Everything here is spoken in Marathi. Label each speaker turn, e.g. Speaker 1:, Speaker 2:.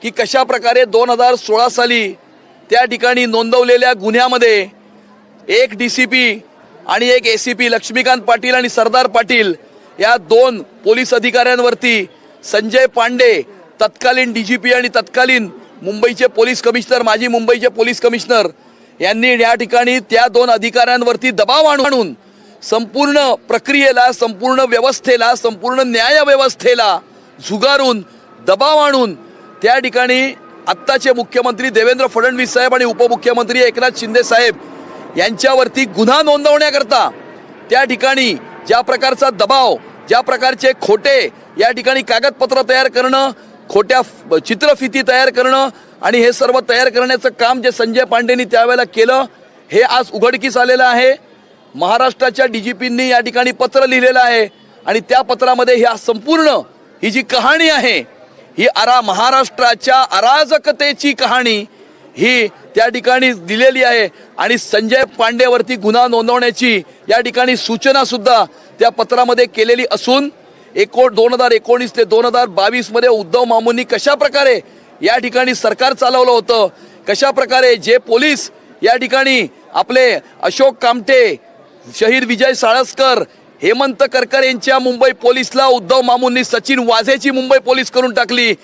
Speaker 1: की कशा प्रकारे 2016 साली त्या ठिकाणी नोंदवलेल्या गुन्ह्यामध्ये एक डीसीपी आणि एक एसीपी लक्ष्मीकांत पाटील आणि सरदार पाटील या दोन पोलीस अधिकाऱ्यांवरती संजय पांडे तत्कालीन डीजीपी आणि तत्कालीन मुंबईचे पोलीस कमिशनर माजी मुंबईचे पोलीस कमिशनर यांनी या ठिकाणी त्या दोन अधिकाऱ्यांवरती दबाव आणून संपूर्ण प्रक्रियेला, संपूर्ण व्यवस्थेला, संपूर्ण न्याय व्यवस्थेला झुगारून दबाव आणून त्या ठिकाणी आत्ताचे मुख्यमंत्री देवेंद्र फडणवीस साहेब आणि उपमुख्यमंत्री एकनाथ शिंदे साहेब यांच्यावरती गुन्हा नोंदवण्याकरता त्या ठिकाणी ज्या प्रकारचा दबाव, ज्या प्रकारचे खोटे या ठिकाणी कागदपत्र तयार करणं, खोट्या चित्रफिती तयार करणं आणि हे सर्व तयार करण्याचं काम जे संजय पांडेंनी त्यावेळेला केलं हे आज उघडकीस आलेलं आहे। महाराष्ट्राच्या डीजीपींनी या ठिकाणी पत्र लिहिलेलं आहे आणि त्या पत्रामध्ये ह्या संपूर्ण ही जी कहाणी आहे ही महाराष्ट्राच्या अराजकतेची कहाणी ही त्या ठिकाणी दिलेली आहे आणि संजय पांडेवरती गुन्हा नोंदवण्याची या ठिकाणी सूचना सुद्धा त्या पत्रामध्ये केलेली असून 2019 ते 2022 मध्ये उद्धव मामूंनी कशा प्रकारे या ठिकाणी सरकार चालवलं होतं, कशा प्रकारे जे पोलीस या ठिकाणी आपले अशोक कामटे, शहीद विजय साळसकर, हेमंत करकर यांच्या मुंबई पोलीसला उद्धव मामूंनी सचिन वाझेची मुंबई पोलीस करून टाकली।